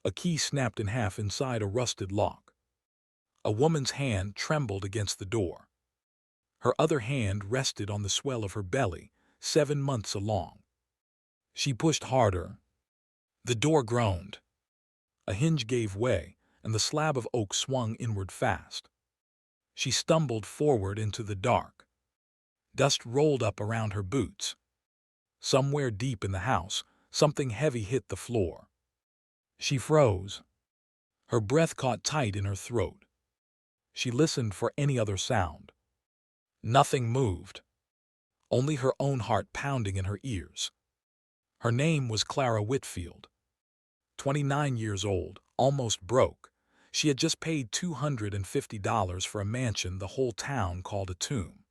A key snapped in half inside a rusted lock. A woman's hand trembled against the door. Her other hand rested on the swell of her belly, 7 months along. She pushed harder. The door groaned. A hinge gave way, and the slab of oak swung inward fast. She stumbled forward into the dark. Dust rolled up around her boots. Somewhere deep in the house, something heavy hit the floor. She froze. Her breath caught tight in her throat. She listened for any other sound. Nothing moved. Only her own heart pounding in her ears. Her name was Clara Whitfield. 29 years old, almost broke. She had just paid $250 for a mansion the whole town called a tomb.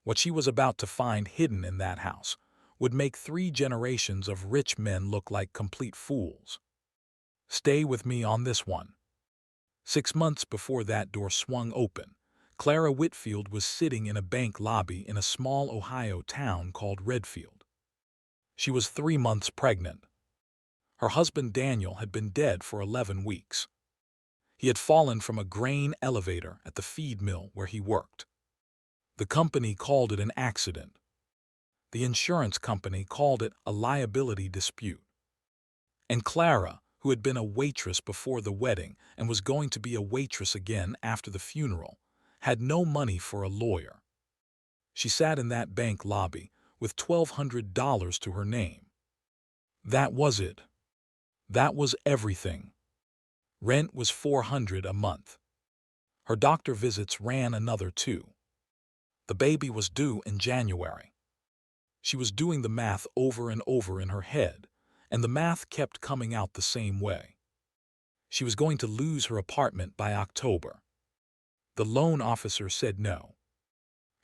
What she was about to find hidden in that house would make 3 generations of rich men look like complete fools. Stay with me on this one. 6 months before that door swung open, Clara Whitfield was sitting in a bank lobby in a small Ohio town called Redfield. She was 3 months pregnant. Her husband Daniel had been dead for 11 weeks. He had fallen from a grain elevator at the feed mill where he worked. The company called it an accident. The insurance company called it a liability dispute. And Clara, who had been a waitress before the wedding and was going to be a waitress again after the funeral, had no money for a lawyer. She sat in that bank lobby with $1,200 to her name. That was it. That was everything. Rent was $400 a month. Her doctor visits ran another 2. The baby was due in January. She was doing the math over and over in her head, and the math kept coming out the same way. She was going to lose her apartment by October. The loan officer said no.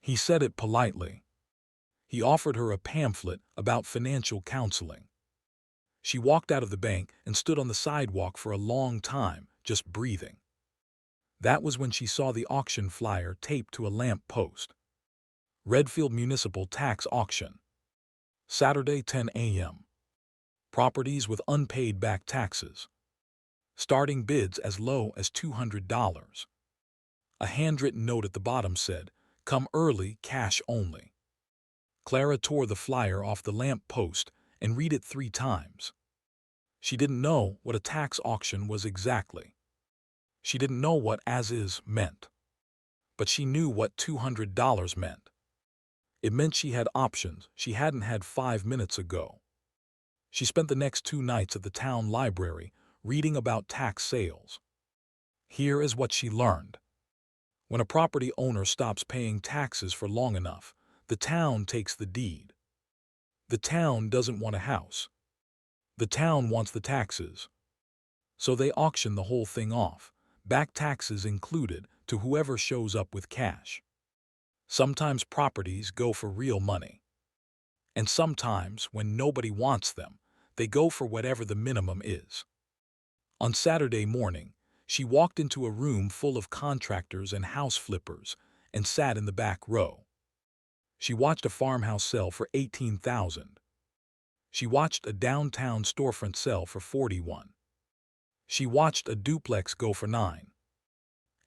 He said it politely. He offered her a pamphlet about financial counseling. She walked out of the bank and stood on the sidewalk for a long time, just breathing. That was when she saw the auction flyer taped to a lamp post. Redfield Municipal Tax Auction. Saturday, 10 a.m. Properties with unpaid back taxes. Starting bids as low as $200. A handwritten note at the bottom said, "Come early, cash only." Clara tore the flyer off the lamp post and read it 3 times. She didn't know what a tax auction was exactly. She didn't know what as is meant. But she knew what $200 meant. It meant she had options she hadn't had 5 minutes ago. She spent the next 2 nights at the town library reading about tax sales. Here is what she learned. When a property owner stops paying taxes for long enough, the town takes the deed. The town doesn't want a house. The town wants the taxes. So they auction the whole thing off, back taxes included, to whoever shows up with cash. Sometimes properties go for real money. And sometimes, when nobody wants them, they go for whatever the minimum is. On Saturday morning, she walked into a room full of contractors and house flippers and sat in the back row. She watched a farmhouse sell for $18,000. She watched a downtown storefront sell for $41,000. She watched a duplex go for $9,000.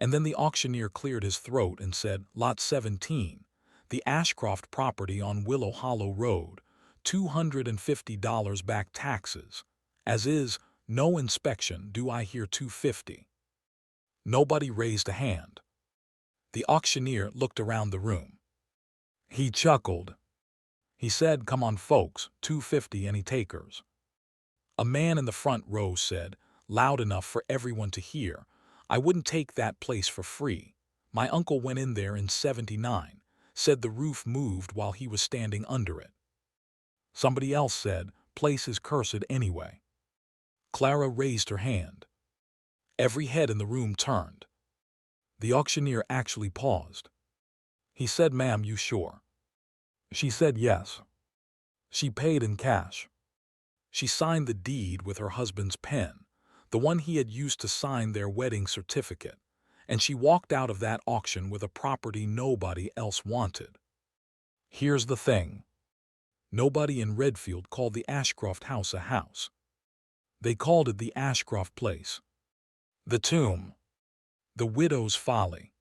And then the auctioneer cleared his throat and said, "Lot 17, the Ashcroft property on Willow Hollow Road, $250 back taxes. As is, no inspection, do I hear $250?" Nobody raised a hand. The auctioneer looked around the room. He chuckled. He said, "Come on folks, $250 any takers." A man in the front row said, loud enough for everyone to hear, "I wouldn't take that place for free. My uncle went in there in '79, said the roof moved while he was standing under it." Somebody else said, "Place is cursed anyway." Clara raised her hand. Every head in the room turned. The auctioneer actually paused. He said, "Ma'am, you sure?" She said yes. She paid in cash. She signed the deed with her husband's pen, the one he had used to sign their wedding certificate, and she walked out of that auction with a property nobody else wanted. Here's the thing. Nobody in Redfield called the Ashcroft house a house. They called it the Ashcroft Place. The tomb. The widow's folly.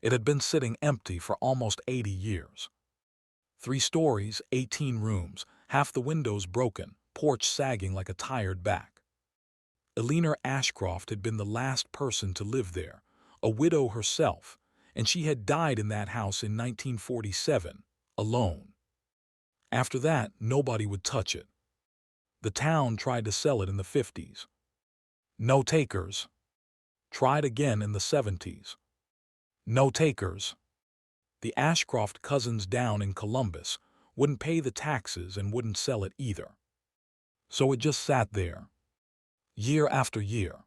It had been sitting empty for almost 80 years. 3 stories, 18 rooms, half the windows broken, porch sagging like a tired back. Eleanor Ashcroft had been the last person to live there, a widow herself, and she had died in that house in 1947, alone. After that, nobody would touch it. The town tried to sell it in the 50s. No takers. Tried again in the 70s. No takers. The Ashcroft cousins down in Columbus wouldn't pay the taxes and wouldn't sell it either. So it just sat there, year after year,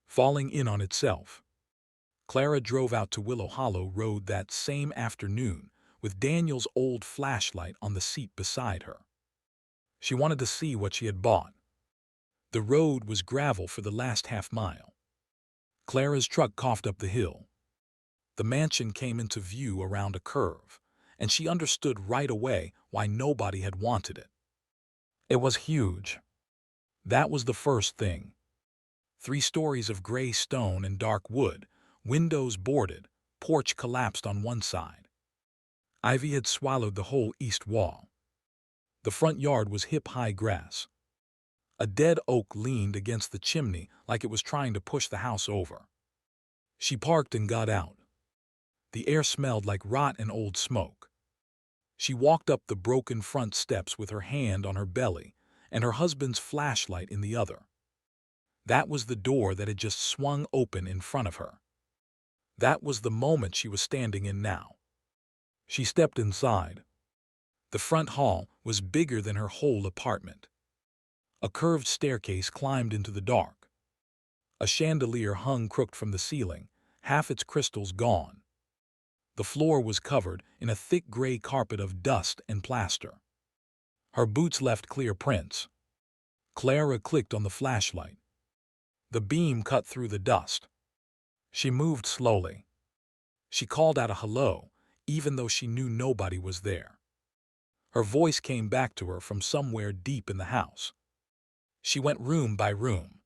falling in on itself. Clara drove out to Willow Hollow Road that same afternoon with Daniel's old flashlight on the seat beside her. She wanted to see what she had bought. The road was gravel for the last half-mile. Clara's truck coughed up the hill. The mansion came into view around a curve, and she understood right away why nobody had wanted it. It was huge. That was the first thing. 3 stories of gray stone and dark wood, windows boarded, porch collapsed on one side. Ivy had swallowed the whole east wall. The front yard was hip-high grass. A dead oak leaned against the chimney like it was trying to push the house over. She parked and got out. The air smelled like rot and old smoke. She walked up the broken front steps with her hand on her belly and her husband's flashlight in the other. That was the door that had just swung open in front of her. That was the moment she was standing in now. She stepped inside. The front hall was bigger than her whole apartment. A curved staircase climbed into the dark. A chandelier hung crooked from the ceiling, half its crystals gone. The floor was covered in a thick gray carpet of dust and plaster. Her boots left clear prints. Clara clicked on the flashlight. The beam cut through the dust. She moved slowly. She called out a hello, even though she knew nobody was there. Her voice came back to her from somewhere deep in the house. She went room by room.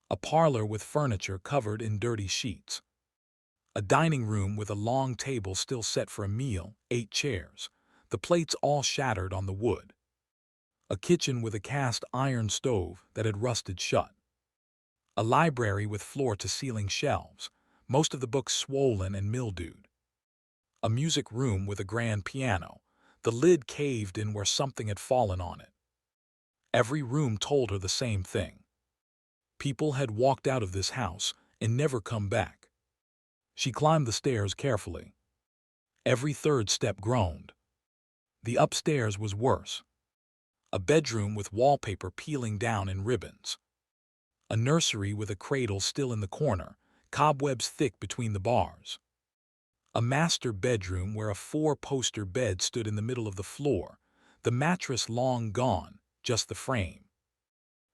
A parlor with furniture covered in dirty sheets. A dining room with a long table still set for a meal, 8 chairs, the plates all shattered on the wood. A kitchen with a cast iron stove that had rusted shut. A library with floor-to-ceiling shelves, most of the books swollen and mildewed. A music room with a grand piano, the lid caved in where something had fallen on it. Every room told her the same thing. People had walked out of this house and never come back. She climbed the stairs carefully. Every third step groaned. The upstairs was worse. A bedroom with wallpaper peeling down in ribbons. A nursery with a cradle still in the corner, cobwebs thick between the bars. A master bedroom where a 4-poster bed stood in the middle of the floor, the mattress long gone, just the frame.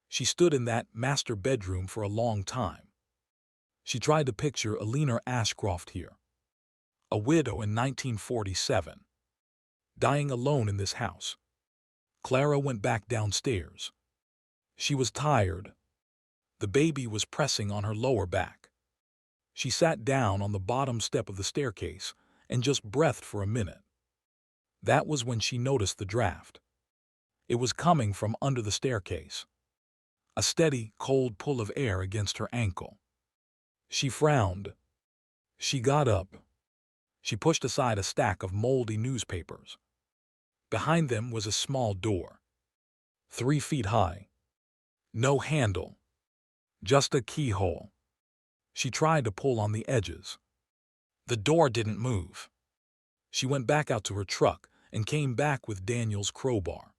She stood in that master bedroom for a long time. She tried to picture Eleanor Ashcroft here, a widow in 1947, dying alone in this house. Clara went back downstairs. She was tired. The baby was pressing on her lower back. She sat down on the bottom step of the staircase and just breathed for a minute. That was when she noticed the draft. It was coming from under the staircase. A steady, cold pull of air against her ankle. She frowned. She got up. She pushed aside a stack of moldy newspapers. Behind them was a small door. 3 feet high. No handle. Just a keyhole. She tried to pull on the edges. The door didn't move. She went back out to her truck and came back with Daniel's crowbar.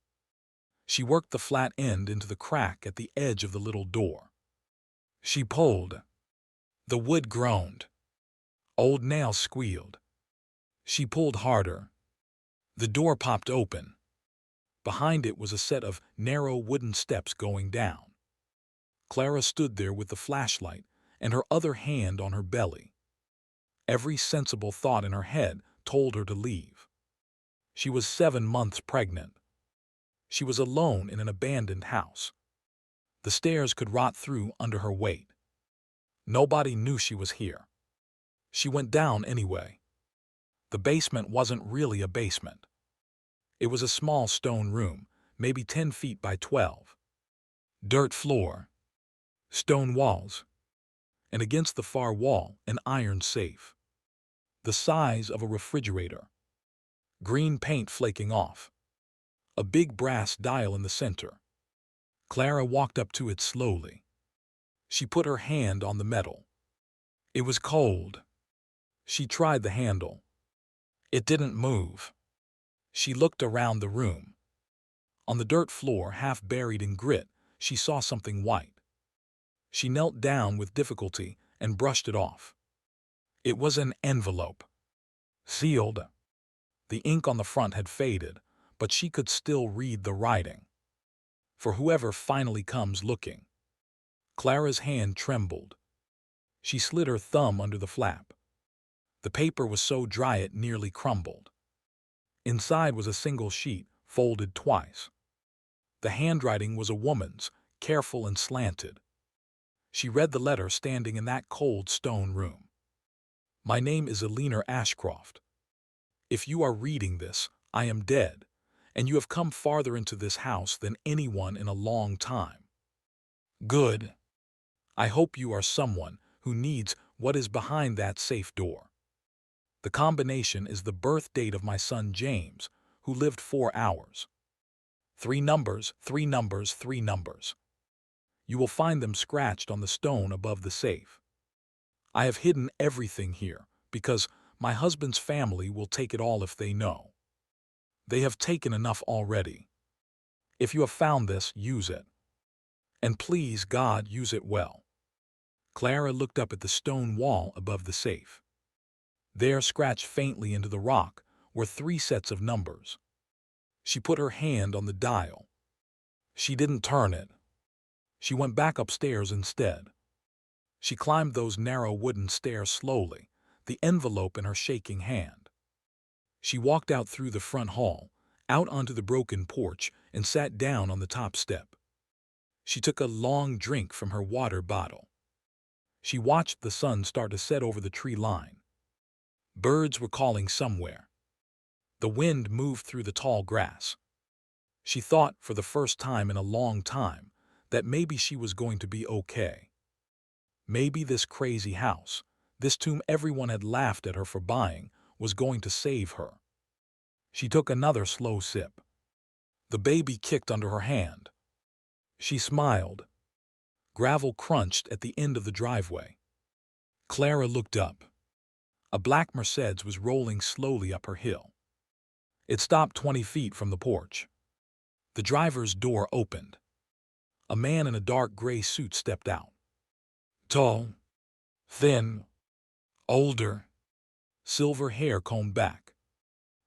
She worked the flat end into the crack at the edge of the little door. She pulled. The wood groaned. Old nails squealed. She pulled harder. The door popped open. Behind it was a set of narrow wooden steps going down. Clara stood there with the flashlight and her other hand on her belly. Every sensible thought in her head told her to leave. She was 7 months pregnant. She was alone in an abandoned house. The stairs could rot through under her weight. Nobody knew she was here. She went down anyway. The basement wasn't really a basement. It was a small stone room, maybe 10 feet by 12. Dirt floor, stone walls, and against the far wall, an iron safe. The size of a refrigerator. Green paint flaking off. A big brass dial in the center. Clara walked up to it slowly. She put her hand on the metal. It was cold. She tried the handle. It didn't move. She looked around the room. On the dirt floor, half buried in grit, she saw something white. She knelt down with difficulty and brushed it off. It was an envelope. Sealed. The ink on the front had faded, but she could still read the writing. For whoever finally comes looking. Clara's hand trembled. She slid her thumb under the flap. The paper was so dry it nearly crumbled. Inside was a single sheet, folded twice. The handwriting was a woman's, careful and slanted. She read the letter standing in that cold stone room. My name is Alina Ashcroft. If you are reading this, I am dead, and you have come farther into this house than anyone in a long time. Good. I hope you are someone who needs what is behind that safe door. The combination is the birth date of my son James, who lived 4 hours. 3 numbers, 3 numbers, 3 numbers. You will find them scratched on the stone above the safe. I have hidden everything here because my husband's family will take it all if they know. They have taken enough already. If you have found this, use it. And please, God, use it well. Clara looked up at the stone wall above the safe. There, scratched faintly into the rock, were 3 sets of numbers. She put her hand on the dial. She didn't turn it. She went back upstairs instead. She climbed those narrow wooden stairs slowly, the envelope in her shaking hand. She walked out through the front hall, out onto the broken porch, and sat down on the top step. She took a long drink from her water bottle. She watched the sun start to set over the tree line. Birds were calling somewhere. The wind moved through the tall grass. She thought, for the first time in a long time, that maybe she was going to be okay. Maybe this crazy house, this tomb everyone had laughed at her for buying, was going to save her. She took another slow sip. The baby kicked under her hand. She smiled. Gravel crunched at the end of the driveway. Clara looked up. A black Mercedes was rolling slowly up her hill. It stopped 20 feet from the porch. The driver's door opened. A man in a dark gray suit stepped out. Tall, thin, older, silver hair combed back.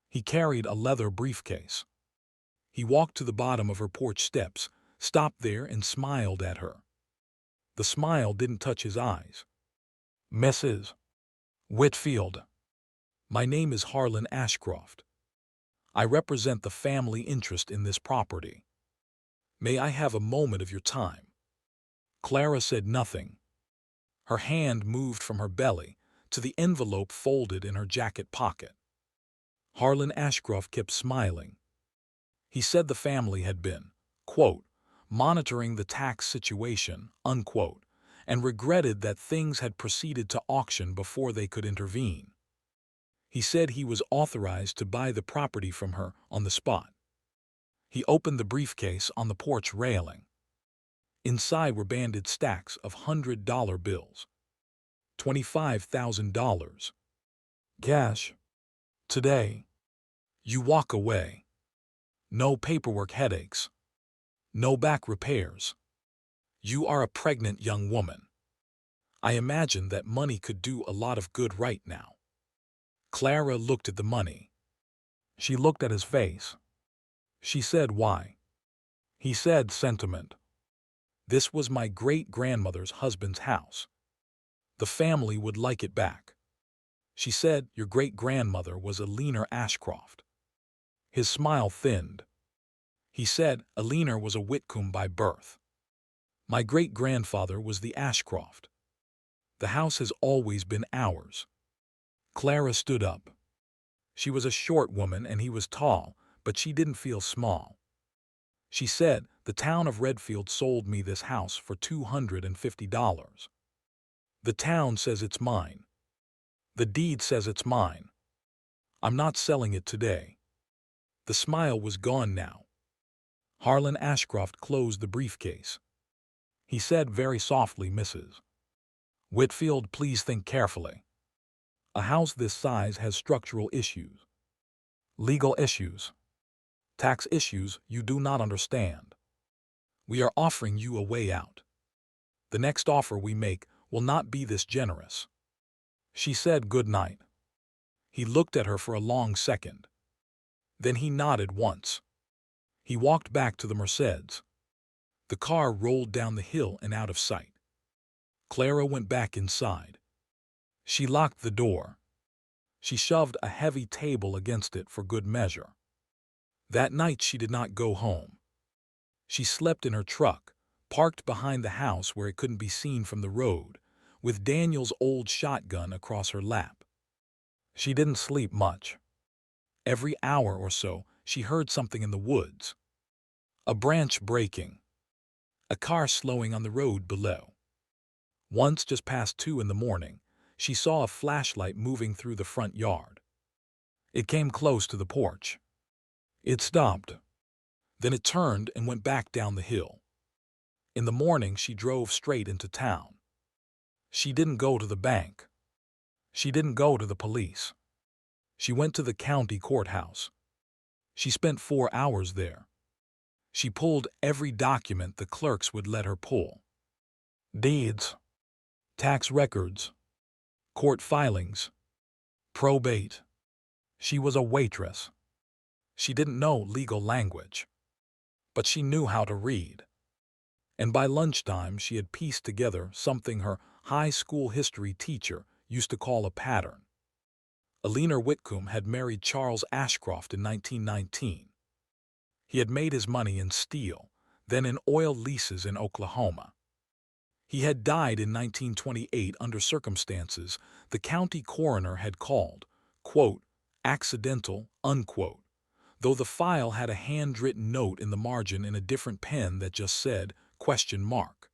He carried a leather briefcase. He walked to the bottom of her porch steps, stopped there and smiled at her. The smile didn't touch his eyes. Mrs. Whitfield, my name is Harlan Ashcroft. I represent the family interest in this property. May I have a moment of your time? Clara said nothing. Her hand moved from her belly to the envelope folded in her jacket pocket. Harlan Ashcroft kept smiling. He said the family had been, quote, monitoring the tax situation, unquote, and regretted that things had proceeded to auction before they could intervene. He said he was authorized to buy the property from her on the spot. He opened the briefcase on the porch railing. Inside were banded stacks of $100 bills. $25,000. Cash. Today. You walk away. No paperwork headaches. No back repairs. You are a pregnant young woman. I imagine that money could do a lot of good right now. Clara looked at the money. She looked at his face. She said, why? He said, sentiment. This was my great-grandmother's husband's house. The family would like it back. She said, your great-grandmother was Alina Ashcroft. His smile thinned. He said, Alina was a Whitcomb by birth. My great-grandfather was the Ashcroft. The house has always been ours. Clara stood up. She was a short woman and he was tall, but she didn't feel small. She said, "The town of Redfield sold me this house for $250. The town says it's mine. The deed says it's mine. I'm not selling it today." The smile was gone now. Harlan Ashcroft closed the briefcase. He said very softly, "Mrs. Whitfield, please think carefully. A house this size has structural issues, legal issues, tax issues you do not understand. We are offering you a way out. The next offer we make will not be this generous." She said good night. He looked at her for a long second. Then he nodded once. He walked back to the Mercedes. The car rolled down the hill and out of sight. Clara went back inside. She locked the door. She shoved a heavy table against it for good measure. That night she did not go home. She slept in her truck, parked behind the house where it couldn't be seen from the road, with Daniel's old shotgun across her lap. She didn't sleep much. Every hour or so, she heard something in the woods. A branch breaking. A car slowing on the road below. Once, just past 2 in the morning, she saw a flashlight moving through the front yard. It came close to the porch. It stopped. Then it turned and went back down the hill. In the morning, she drove straight into town. She didn't go to the bank. She didn't go to the police. She went to the county courthouse. She spent 4 hours there. She pulled every document the clerks would let her pull. Deeds, tax records, court filings, probate. She was a waitress. She didn't know legal language, but she knew how to read. And by lunchtime she had pieced together something her high school history teacher used to call a pattern. Eleanor Whitcomb had married Charles Ashcroft in 1919. He had made his money in steel, then in oil leases in Oklahoma. He had died in 1928 under circumstances the county coroner had called, quote, accidental, unquote, though the file had a handwritten note in the margin in a different pen that just said, question mark.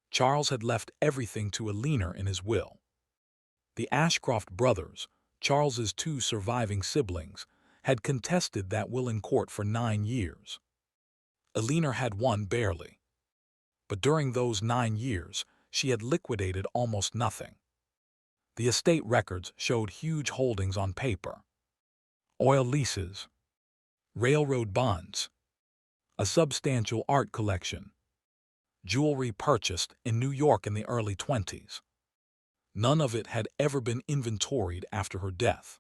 Charles had left everything to Eleanor in his will. The Ashcroft brothers, Charles's 2 surviving siblings, had contested that will in court for 9 years. Eleanor had won barely. But during those 9 years, she had liquidated almost nothing. The estate records showed huge holdings on paper, oil leases, railroad bonds, a substantial art collection, jewelry purchased in New York in the early 20s. None of it had ever been inventoried after her death.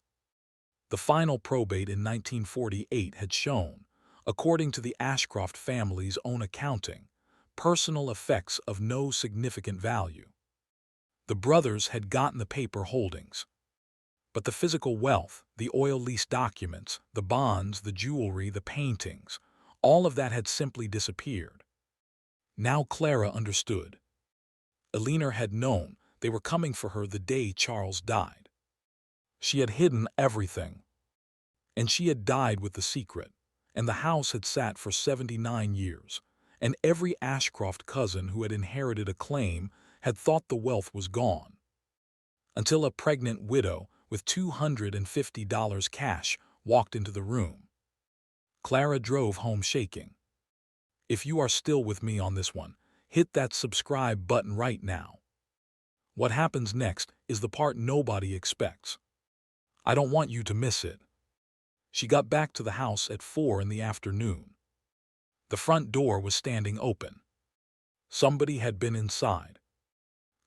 The final probate in 1948 had shown, according to the Ashcroft family's own accounting, personal effects of no significant value. The brothers had gotten the paper holdings, but the physical wealth, the oil lease documents, the bonds, the jewelry, the paintings, all of that had simply disappeared. Now Clara understood. Eleanor had known they were coming for her the day Charles died. She had hidden everything, and she had died with the secret, and the house had sat for 79 years, and every Ashcroft cousin who had inherited a claim had thought the wealth was gone. Until a pregnant widow with $250 cash walked into the room. Clara drove home shaking. If you are still with me on this one, hit that subscribe button right now. What happens next is the part nobody expects. I don't want you to miss it. She got back to the house at 4 in the afternoon. The front door was standing open. Somebody had been inside.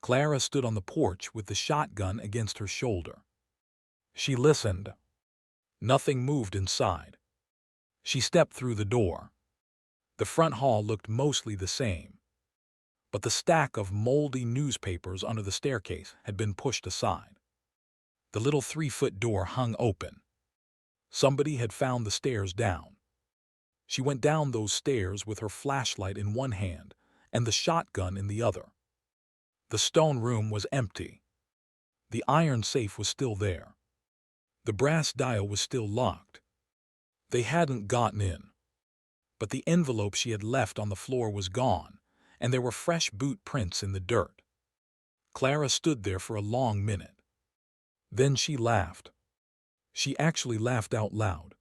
Clara stood on the porch with the shotgun against her shoulder. She listened. Nothing moved inside. She stepped through the door. The front hall looked mostly the same, but the stack of moldy newspapers under the staircase had been pushed aside. The little 3-foot door hung open. Somebody had found the stairs down. She went down those stairs with her flashlight in one hand and the shotgun in the other. The stone room was empty. The iron safe was still there. The brass dial was still locked. They hadn't gotten in. But the envelope she had left on the floor was gone, and there were fresh boot prints in the dirt. Clara stood there for a long minute. Then she laughed. She actually laughed out loud.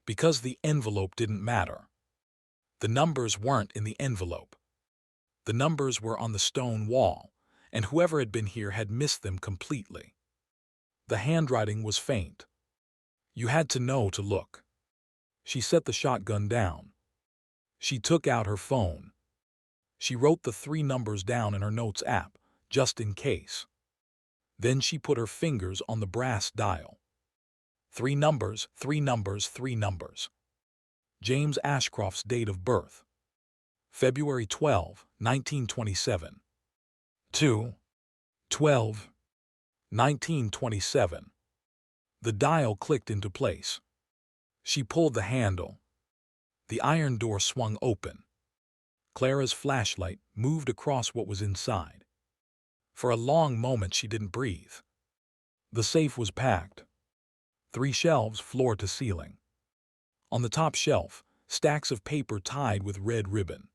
Because the envelope didn't matter. The numbers weren't in the envelope. The numbers were on the stone wall, and whoever had been here had missed them completely. The handwriting was faint. You had to know to look. She set the shotgun down. She took out her phone. She wrote the 3 numbers down in her notes app, just in case. Then she put her fingers on the brass dial. 3 numbers, 3 numbers, 3 numbers. James Ashcroft's date of birth. February 12, 1927. 2/12/1927. The dial clicked into place. She pulled the handle. The iron door swung open. Clara's flashlight moved across what was inside. For a long moment she didn't breathe. The safe was packed. 3 shelves, floor to ceiling. On the top shelf, stacks of paper tied with red ribbon.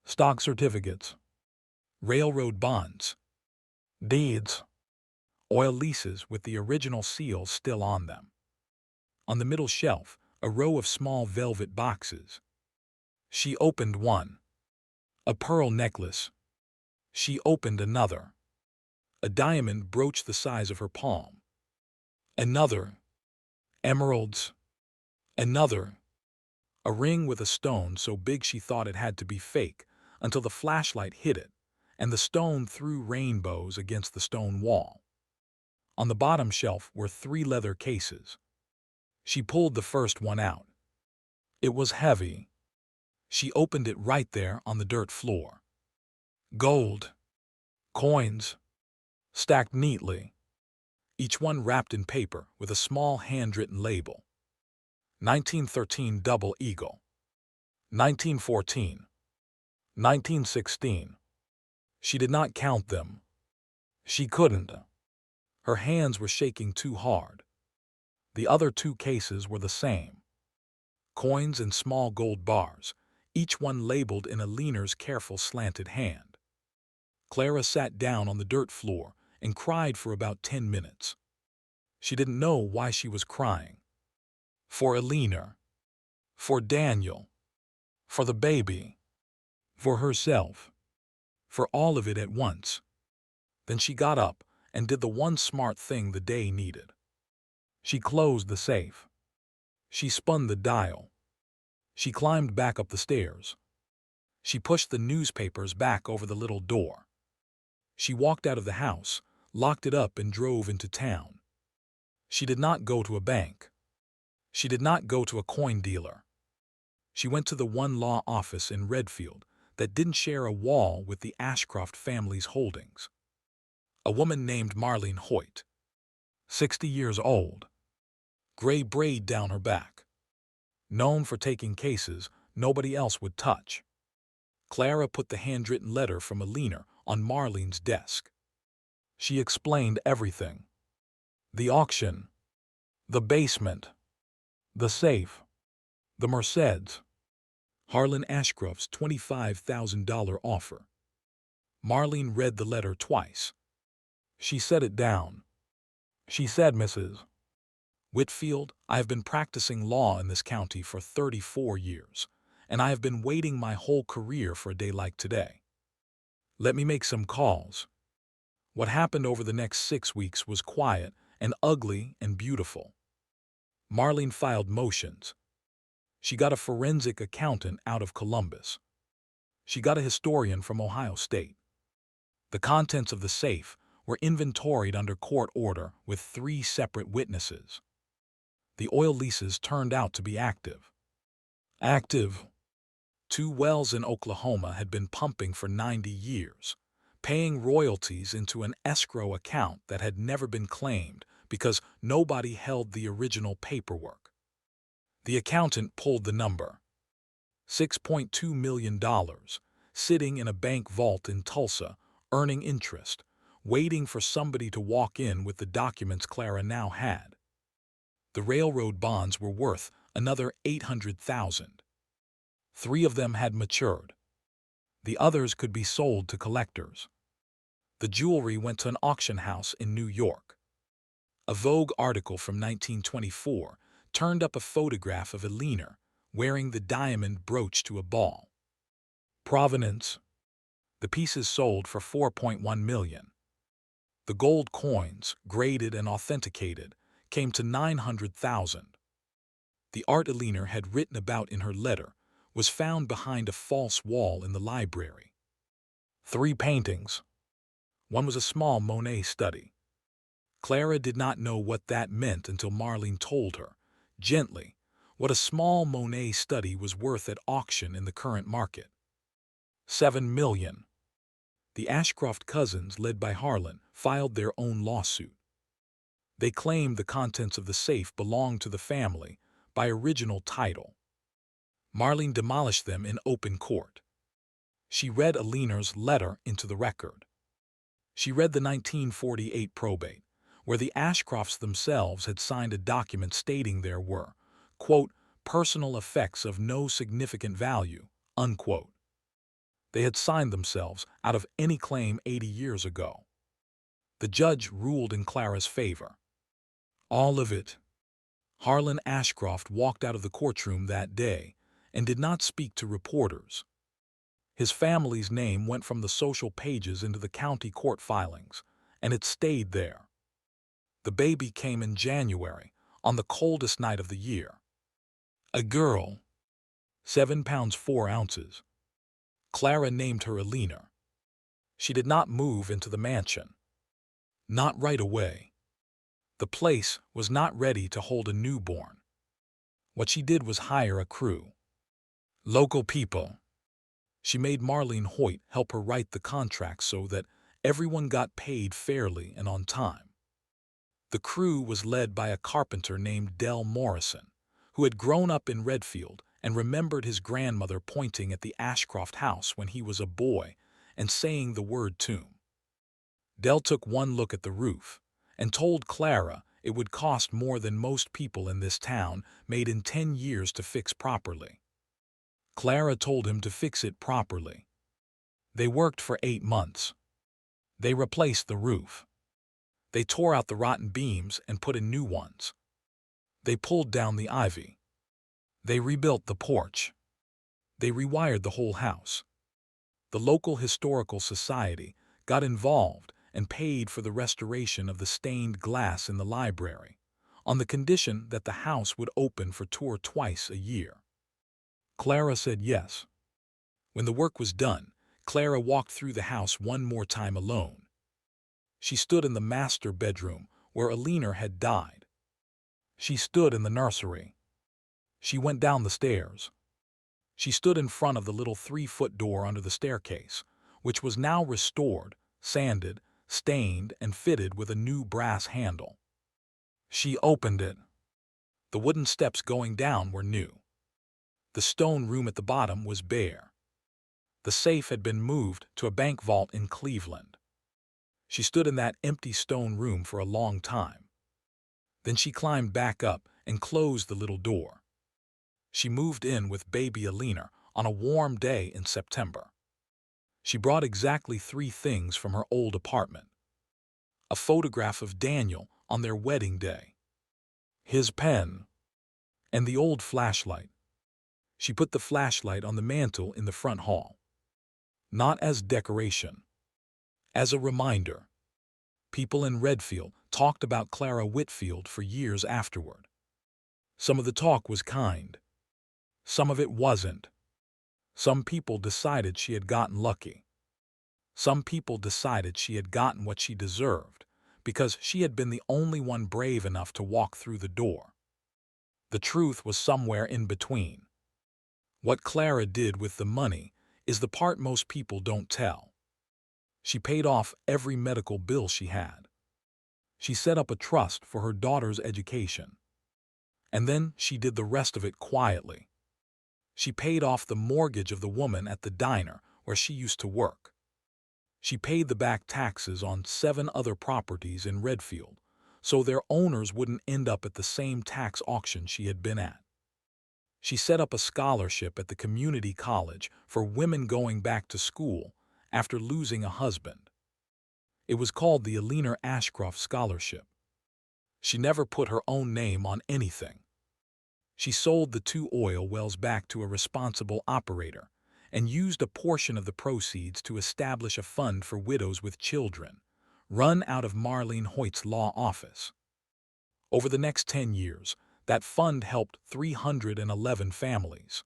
Stock certificates. Railroad bonds. Deeds. Oil leases with the original seals still on them. On the middle shelf, a row of small velvet boxes. She opened one. A pearl necklace. She opened another. A diamond brooch the size of her palm. Another. Emeralds. Another. A ring with a stone so big she thought it had to be fake, until the flashlight hit it, and the stone threw rainbows against the stone wall. On the bottom shelf were 3 leather cases. She pulled the first one out. It was heavy. She opened it right there on the dirt floor. Gold. Coins. Stacked neatly. Each one wrapped in paper with a small handwritten label. 1913 Double Eagle. 1914. 1916. She did not count them. She couldn't. Her hands were shaking too hard. The other 2 cases were the same. Coins and small gold bars, each one labeled in a leaner's careful slanted hand. Clara sat down on the dirt floor and cried for about 10 minutes. She didn't know why she was crying. For Alina. For Daniel. For the baby. For herself. For all of it at once. Then she got up and did the one smart thing the day needed. She closed the safe. She spun the dial. She climbed back up the stairs. She pushed the newspapers back over the little door. She walked out of the house, locked it up, and drove into town. She did not go to a bank. She did not go to a coin dealer. She went to the one law office in Redfield that didn't share a wall with the Ashcroft family's holdings. A woman named Marlene Hoyt, 60 years old, gray braid down her back, known for taking cases nobody else would touch. Clara put the handwritten letter from Alina on Marlene's desk. She explained everything. The auction, the basement, the safe, the Mercedes, Harlan Ashcroft's $25,000 offer. Marlene read the letter twice. She set it down. She said, "Mrs. Whitfield, I have been practicing law in this county for 34 years, and I have been waiting my whole career for a day like today. Let me make some calls." What happened over the next 6 weeks was quiet and ugly and beautiful. Marlene filed motions. She got a forensic accountant out of Columbus. She got a historian from Ohio State. The contents of the safe were inventoried under court order with 3 separate witnesses. The oil leases turned out to be active. 2 wells in Oklahoma had been pumping for 90 years, paying royalties into an escrow account that had never been claimed because nobody held the original paperwork. The accountant pulled the number. $6.2 million, sitting in a bank vault in Tulsa, earning interest, waiting for somebody to walk in with the documents Clara now had. The railroad bonds were worth another $800,000. 3 of them had matured. The others could be sold to collectors. The jewelry went to an auction house in New York. A Vogue article from 1924 turned up a photograph of Eleanor wearing the diamond brooch to a ball. Provenance: the pieces sold for $4.1 million. The gold coins, graded and authenticated, came to $900,000. The art Eleanor had written about in her letter was found behind a false wall in the library. 3 paintings. One was a small Monet study. Clara did not know what that meant until Marlene told her, gently, what a small Monet study was worth at auction in the current market. $7 million. The Ashcroft cousins, led by Harlan, filed their own lawsuit. They claimed the contents of the safe belonged to the family by original title. Marlene demolished them in open court. She read Eleanor's letter into the record. She read the 1948 probate, where the Ashcrofts themselves had signed a document stating there were, quote, personal effects of no significant value, unquote. They had signed themselves out of any claim 80 years ago. The judge ruled in Clara's favor. All of it. Harlan Ashcroft walked out of the courtroom that day and did not speak to reporters. His family's name went from the social pages into the county court filings, and it stayed there. The baby came in January, on the coldest night of the year. A girl, 7 pounds 4 ounces. Clara named her Eleanor. She did not move into the mansion. Not right away. The place was not ready to hold a newborn. What she did was hire a crew. Local people. She made Marlene Hoyt help her write the contract so that everyone got paid fairly and on time. The crew was led by a carpenter named Del Morrison, who had grown up in Redfield and remembered his grandmother pointing at the Ashcroft house when he was a boy and saying the word tomb. Del took one look at the roof and told Clara it would cost more than most people in this town made in 10 years to fix properly. Clara told him to fix it properly. They worked for 8 months. They replaced the roof. They tore out the rotten beams and put in new ones. They pulled down the ivy. They rebuilt the porch. They rewired the whole house. The local historical society got involved and paid for the restoration of the stained glass in the library, on the condition that the house would open for tour twice a year. Clara said yes. When the work was done, Clara walked through the house one more time alone. She stood in the master bedroom where Eleanor had died. She stood in the nursery. She went down the stairs. She stood in front of the little 3-foot door under the staircase, which was now restored, sanded, stained, and fitted with a new brass handle. She opened it. The wooden steps going down were new. The stone room at the bottom was bare. The safe had been moved to a bank vault in Cleveland. She stood in that empty stone room for a long time. Then she climbed back up and closed the little door. She moved in with baby Eleanor on a warm day in September. She brought exactly 3 things from her old apartment. A photograph of Daniel on their wedding day, his pen, and the old flashlight. She put the flashlight on the mantel in the front hall. Not as decoration. As a reminder. People in Redfield talked about Clara Whitfield for years afterward. Some of the talk was kind. Some of it wasn't. Some people decided she had gotten lucky. Some people decided she had gotten what she deserved because she had been the only one brave enough to walk through the door. The truth was somewhere in between. What Clara did with the money is the part most people don't tell. She paid off every medical bill she had. She set up a trust for her daughter's education. And then she did the rest of it quietly. She paid off the mortgage of the woman at the diner where she used to work. She paid the back taxes on 7 other properties in Redfield, so their owners wouldn't end up at the same tax auction she had been at. She set up a scholarship at the community college for women going back to school after losing a husband. It was called the Alina Ashcroft Scholarship. She never put her own name on anything. She sold the 2 oil wells back to a responsible operator and used a portion of the proceeds to establish a fund for widows with children, run out of Marlene Hoyt's law office. Over the next 10 years, that fund helped 311 families.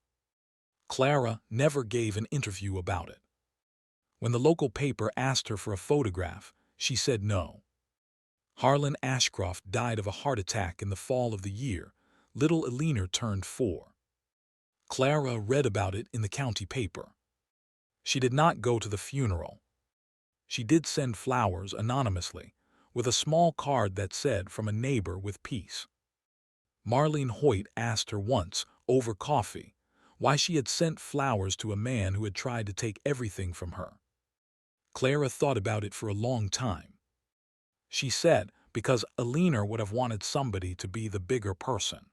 Clara never gave an interview about it. When the local paper asked her for a photograph, she said no. Harlan Ashcroft died of a heart attack in the fall of the year little Alina turned 4. Clara read about it in the county paper. She did not go to the funeral. She did send flowers anonymously, with a small card that said, "From a neighbor with peace." Marlene Hoyt asked her once, over coffee, why she had sent flowers to a man who had tried to take everything from her. Clara thought about it for a long time. She said, because Alina would have wanted somebody to be the bigger person.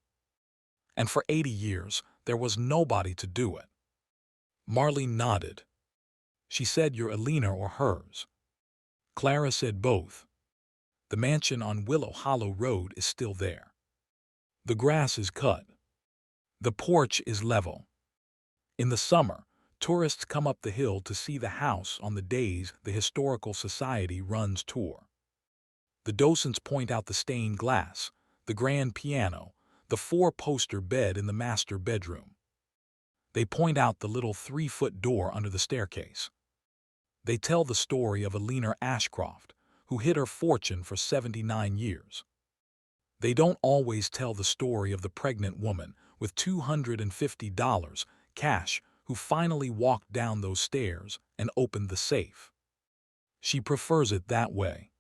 And for 80 years, there was nobody to do it. Marlene nodded. She said, "You're Alina or hers?" Clara said both. The mansion on Willow Hollow Road is still there. The grass is cut. The porch is level. In the summer, tourists come up the hill to see the house on the days the Historical Society runs tour. The docents point out the stained glass, the grand piano, the 4-poster bed in the master bedroom. They point out the little 3-foot door under the staircase. They tell the story of Alina Ashcroft, who hid her fortune for 79 years. They don't always tell the story of the pregnant woman with $250 cash who finally walked down those stairs and opened the safe. She prefers it that way.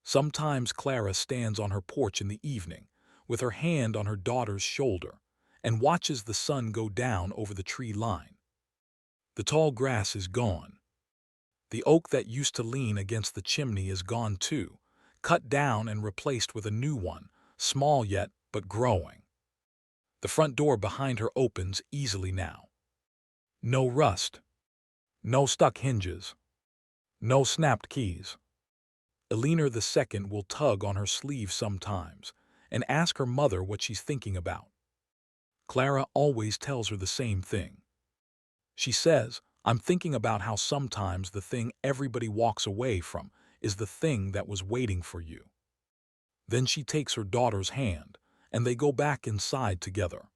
Sometimes Clara stands on her porch in the evening, with her hand on her daughter's shoulder, and watches the sun go down over the tree line. The tall grass is gone. The oak that used to lean against the chimney is gone too, cut down and replaced with a new one, small yet but growing. The front door behind her opens easily now. No rust. No stuck hinges. No snapped keys. Alina II will tug on her sleeve sometimes and ask her mother what she's thinking about. Clara always tells her the same thing. She says, "I'm thinking about how sometimes the thing everybody walks away from is the thing that was waiting for you." Then she takes her daughter's hand, and they go back inside together.